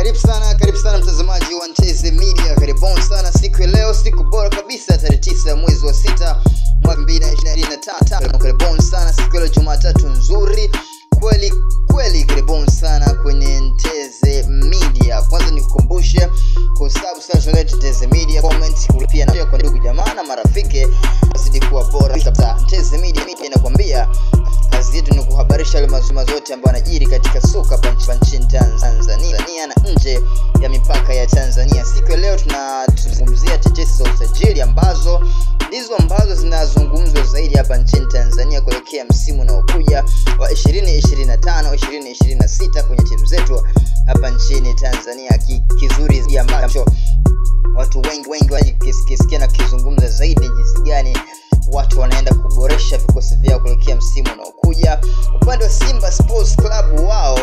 Karibu sana mtazamaji wa Nteze Media. Karibuni sana siku ya leo, siku bora kabisa, tarehe 9 mwezi wa 6 mwaka 2023. Karibuni sana siku ya leo, Jumatatu nzuri kweli. Karibuni sana kwenye Nteze Media. Kwanza nikukumbushe kusubscribe Nteze Media, comment, pia na kwa ndugu jamaa na marafiki, zidi kuwa bora kabisa. Nteze Media inakwambia kazi yetu ni kuhabarisha yale mazuri yote ambayo yanajiri katika soka hapa nchini Tanzania na nje ya mipaka ya Tanzania. Siku ya leo tunazungumzia tetesi za usajili ambazo zinazungumzwa zaidi hapa nchini Tanzania kuelekea msimu unaokuja wa 2025-2026 kwenye timu zetu hapa nchini Tanzania. Kizuri ambacho watu wengi wakisikia na kizungumza zaidi jinsi gani watu wanaenda kuboresha vikosi vyao kuelekea msimu unaokuja. Upande wa Simba Sports Club, wao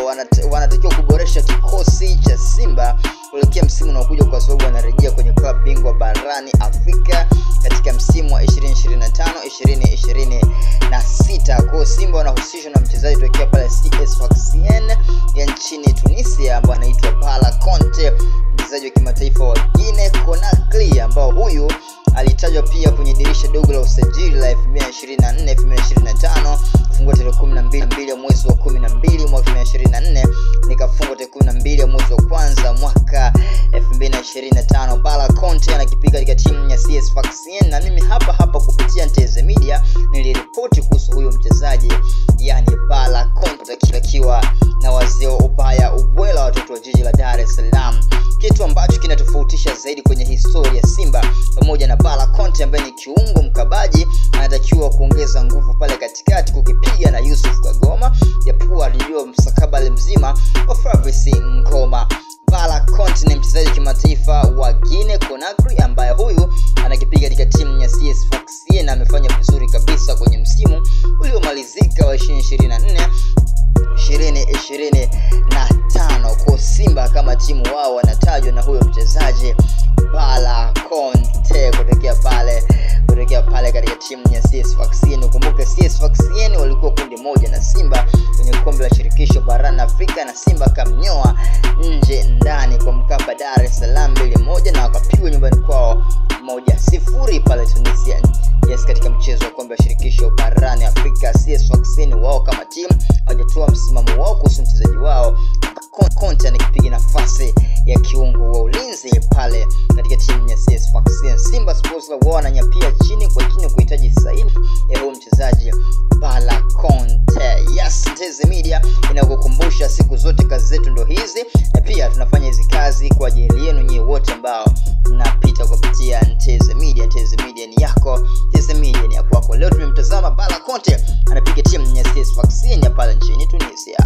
wanatakiwa kuboresha kikosi cha Simba kuelekea msimu unaokuja kwa sababu wanarejea kwenye klabu bingwa barani Afrika katika msimu wa 2025-2026. Kwa Simba wanahusishwa na mchezaji tokea pale CS Sfaxien ya nchini Tunisia ambaye anaitwa Bala Conte, mchezaji wa kimataifa wa Guinea Conakry, ambao huyu alitajwa pia kwenye dirisha dogo la usajili la 2024-2025 kufungwa tarehe 12 ya mwezi wa 12 mwaka 2024, nikafungwa tarehe 12 ya mwezi wa kwanza mwaka 2025. Bala Conte anakipiga katika timu ya CS Sfaxien, na mimi hapa kupitia Nteze Media niliripoti kuhusu huyo mchezaji, yani Bala Conte, akiwa na wazee ubaya ubwela watoto wa jiji la Dar es Salaam. Kitu ambacho kinatofautisha zaidi kwenye historia ya Simba pamoja na Bala Conte ambaye ni kiungo mkabaji, anatakiwa kuongeza nguvu pale katikati kukipiga na Yusuf Kagoma, japokuwa alijua msakabali mzima wa Fabrice Ngoma. Bala Conte ni mchezaji kimataifa wa Guinea Conakry ambaye huyu anakipiga katika timu ya CS Sfaxien na amefanya vizuri kabisa kwenye msimu uliomalizika wa 2024-2025. Kwa Simba kama timu wao wanatajwa na huyo mchezaji Bala Conte kutokea pale katika timu ya CS Sfaxien. Ukumbuke CS Sfaxien walikuwa kundi moja na Simba kwenye kombe la shirikisho barani Afrika, na Simba kamnyoa nje ndani kwa Mkapa Dar es Salaam 2-1 na wakapigwa nyumbani kwao 1-0 pale Tunisia. Yes, katika mchezo wa kombe la shirikisho barani Afrika, CS Sfaxien wao kama timu hawajatoa msimamo wao kuhusu mchezaji wao Conte anakipiga nafasi ya kiungo wa ulinzi pale katika timu ya CS Sfaxien. Simba Sports Club wao wananyapia chini kuhitaji saini ya huyo mchezaji Bala Conte. Yes, Nteze Media inakukumbusha siku zote kazi zetu ndo hizi, na pia tunafanya hizi kazi kwa ajili yenu nyinyi wote ambao mnapita kupitia Nteze Media. Nteze Media ni yako, Nteze Media ni ya kwako. Leo tumemtazama Bala Conte anapiga timu ya CS Sfaxien pale nchini Tunisia.